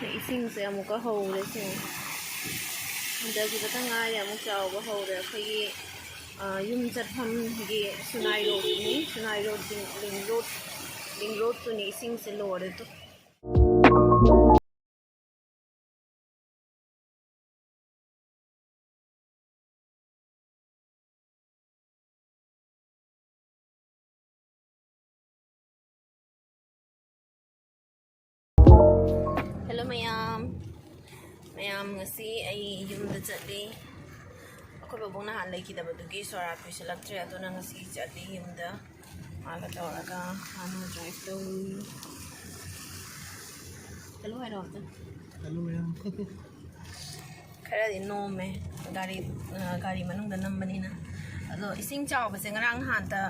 Esingse amuk hole sing. Hantaki batang ngari amuk chawba hore akhoi yum chatpham gi sunai road ling road to ni Esingse lore to. Hello mayam ngasi ai yumda chali akhoi babong na han leki dabadugi sora pisalaktre aduna ngasi chali yumda mala tawraga hanu drive to. Hello mayam khara di nome gari manung da nambanina ado ising chawba se ngarang han ta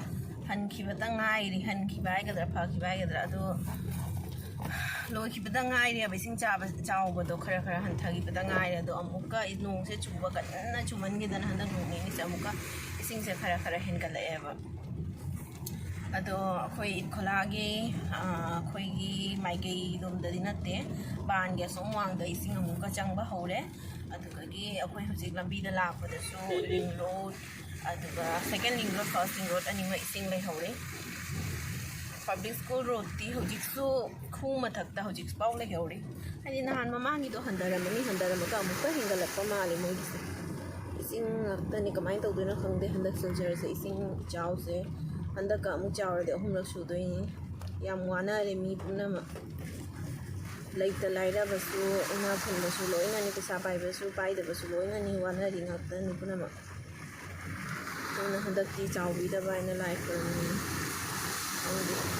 han khibata ngai ri han khibai gadra pha khibai gadra ado loi khibata ngai ri abising chawba do khara hanthagi bata ngai ado amuka inung se chuba kanna chuman gi dan handa nung ni se amuka ising se khara hen kala eba ado akhoi ikholagi akhoi gi maigei dom da dinate ban ge somwang da ising amuka changba hore adugagi akhoi hojik lambi da lakpa da su ring road aduga second ring road first ring road ani ma ising lai hore public school road ti hojik su khu mathak ta hojik pau lai hore ani nahan mamangi do handaramani handaramaka amuka hingalappa mali moi gi ising tani kamai tawduna khangde handak soldier se ising chaw se handak ka amu chaw de ahumlak sudoi yam wana re mi punama laita laira basu ina phun basu loina ni pesa pai basu pai de basu loina ni wana ri ngakta ni punama tuna handak ki chaw bi da bai na lai for ni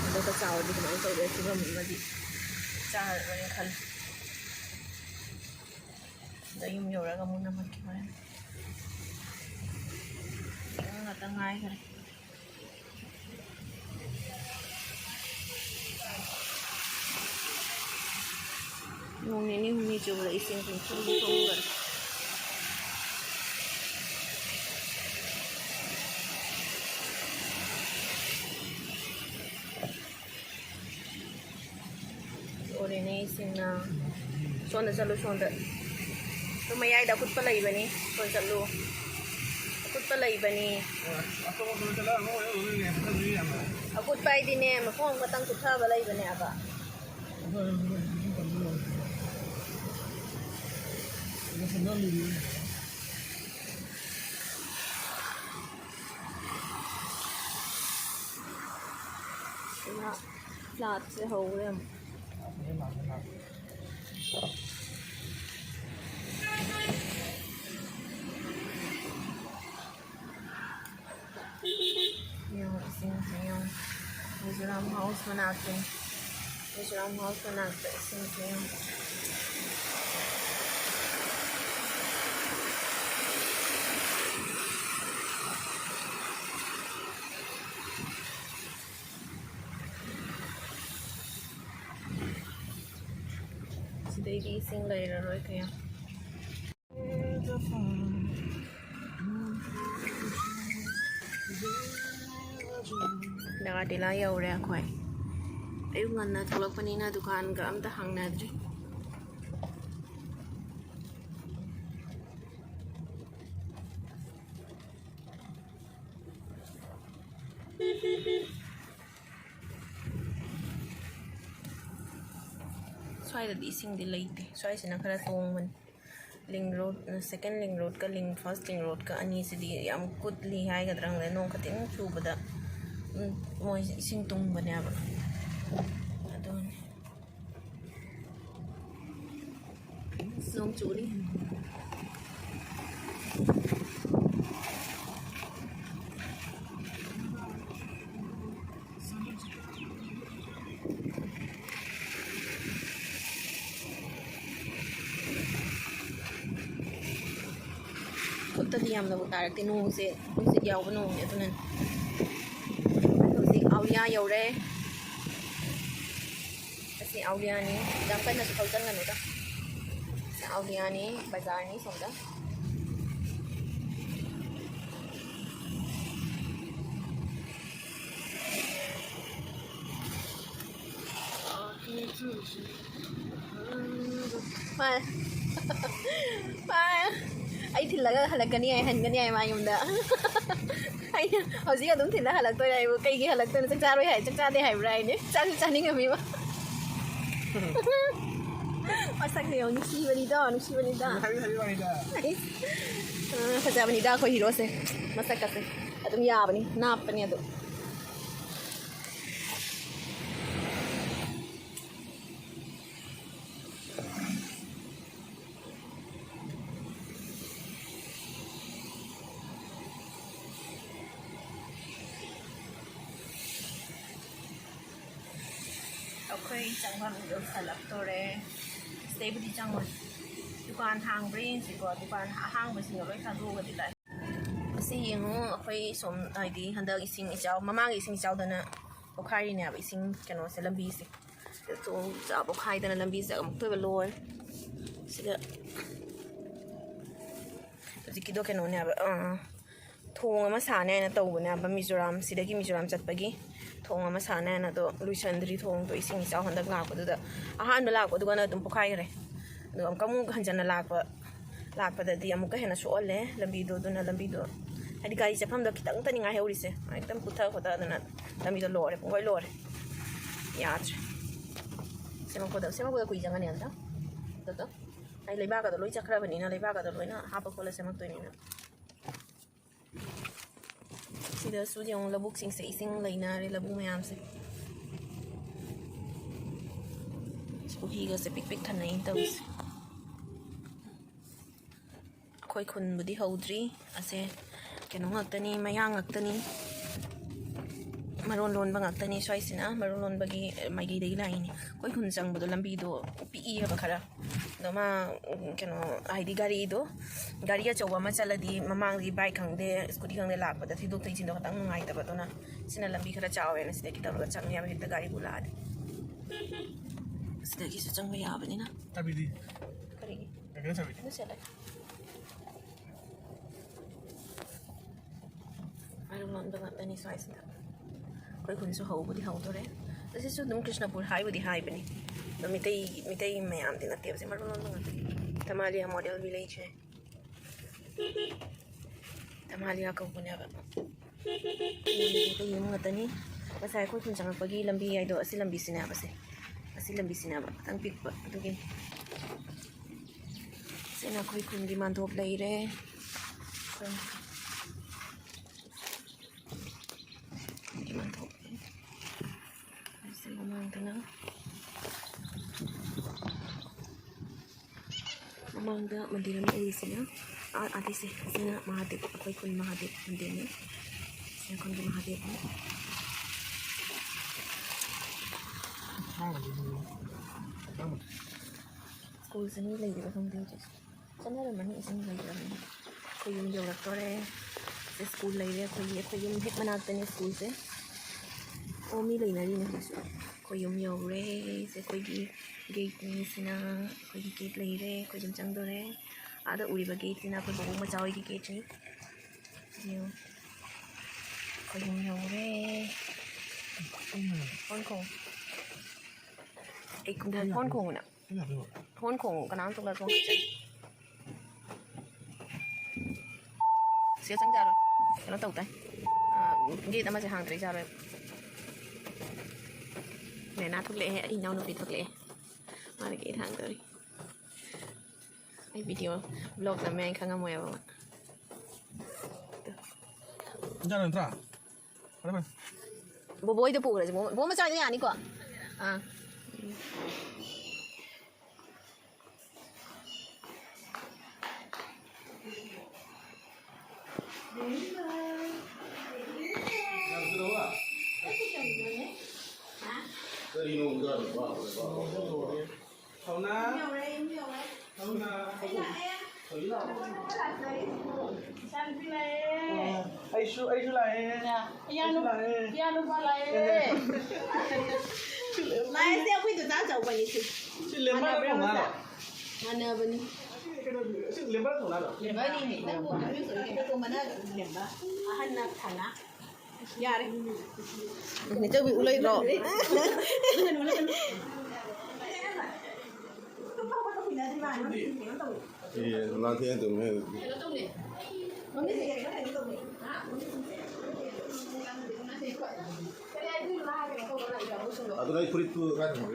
handak ka chaw di kamai tawde sugam madi char ren khal da yum yoraga muna makki bai na tangai kare nung nini huni chubra ising thum gar ore ne Esingna sonda chalu sonda to mayai da kut palai bani son chalu kut palai bani akut pai dine ma khong matang kut tha balai bani aba flat se ho rem Mizoram house manate Esingna sidai ising laira roi kaya daga tila yaure akhoi ayung nganna tholakpanina dukan ga amta hangnadri swai da ising di laite swai sina khara tongman ling road second ling road ka ling first ling road ka ani sidi yam kutli hai gadrang le nong khatin chubada moi ising tung bane aba adon song churi tadi yam na butar ti nung se yaw ba nung ito nan hojik aulia yaure asi aulia ni dam kan na su khautan nganu ta aulia ni bazar ni somda มามาไอ้ถิ่นแล้วก็หันกันนี่ไงหันกันนี่ไงมาอยู่เด้อไอ้เอาสิก็ต้องถิ่นแล้วหันตัวใหญ่ไกลกี่หันตัวจักจ้าด้วยหายจักจ้าได้หายไรเนี่ยจ้านี่ก็มีวะมาสักเดียวนุชีวานิดาkerja wanita aku hero sih masa kasih atau ya apa nih apa nih tuh เราเคยจังหวัดอุดรสลับตัวเลยสเตย์ไปที่จังหวัดทุกการทางบริษัทก่อนทุกการห้างบริษัทเราทางรู้กันดีเลยสิ่งนู้เคยสมไอดีฮันเดอร์อีสิ่งอีเจ้ามาอีสิ่งเจ้าเดินน่ะพวกใครเนี่ยอีสิ่งกันว่าเซลัมบีสิตัวจะพวกใครเดินลัมบีสิก็ตัวเป็นลอยสิก็จะคิดว่ากันว่าเนี่ยทงมาสานเนี่ยนะตัวเนี่ยแบบมิโซรัมสิเด็กมิโซรัมจัดไปกี่ทงมาสานเนี่ยนะตัวลุยชันดรีทงตัวอีสิ่งเจ้าฮันเดอร์ลากก็ตัวอาหารลากก็ตัวกันตัวพวกใครเลยตัวก็มุกหันจันลากไปแต่เดียมุกก็เห็นนะชัวร์เลยลัมบีตัวนั้นลัมบีตัวไอ้ที่การจะทำดอกตั้งแต่ยังไงเฮาริเซ่ไอ้ตั้งพุทธะพุทธะนั่นน่ะลัมบีตัวลอยผมก็ลอยยาจ้ะเสมาคุยคุยจังกันเนี่ยนะตัวไอ้เลยบ้าก็ตัวลอยจักรแบบนี้นะเลยบ้าก็ตัวลอยนะหาปะคนละเสมาตัวนี้นะสิเดี๋ยวสู้ยังระบุสิ่งสิ่งเลยนะเลยระบุไม่ยามสิสุขีก็จะปิกทันในอินเตอร์สิค่อยคนบุตรฮาวดรีอาเซ่แกน้องอักตานีมาย่างอักตานีมารุนบางอักตานีช่วยสินะมารุนบางทีไม่กี่ได้ไรนี่ค่อยคนจังบุตรลำบีดูปีอีแบบค่ะเดี๋ยวมาแกน้องไอ้ดีการีดูการีก็จะว่ามาจะละดีมามั่งดีไบค์ขังเดสกูดีขังเดลากแต่ที่ดูที่จริงเราตั้งง่ายแต่แบบนั้นสินะลำบีเขาจะเอาไว้นะสิเด็กที่เราจังเนี่ยไม่เห็นแต่การีกูลาดสิเด็กที่จะจังไม่ยาวแบบนี้นะtapi di kari agak sabi itu siapa Marunong banget tani size na. Koi kun so hau budi hau to re. This is so Krishnapur high budi high bani. No mitay mayam din natin kasi marunong banget. Tamalia model village hai. Tamalia ko punya ba. Ito yung mga tani. Basta koi kun sang pagi lambi ay do asi lambi sinaba se. Asi lambi sinaba. Tang pik pa. Tugin. Sina koi kun di man top lai re. Amangda mandiram ay sina ate si sina mahadip ako'y kun mahadip mandini sina kun mahadip school sini lagi ba kang dito sana naman isang lagi naman ko yung laboratory sa school lagi ko yung hit managta ni school se o mi lagi na rin ko yung re se ko gate ni sina ko gate lagi re ko yung changdo re ada uri ba gate sina ko buong macawi ki gate ni yung ko yung re Hong Kong ai cũng thấy Hong Kong nè Hong Kong cái nào cũng là con xíu trắng ra rồi nó tàu tay ghi ta mà sẽ hàng tới ra rồi này na thuốc lệ hay nhau nó bị thuốc lệ mà là cái hàng tới ai video vlog là mấy anh khang ngâm mèo không ạ ra lần tra ada apa bố itu pura sih bố macam ni ani kok Ai su lại Iya lupa lah Mai saya aku itu tahu jauh banyak sih. lembah berapa mana? Mana bani? Lembah tu mana? Lembah ni. Itu mana lembah? Ahan nak tanah. Ya re. Ni tu ulai ro. 나한테 좀 해. 아도라이 프리트 같은 거.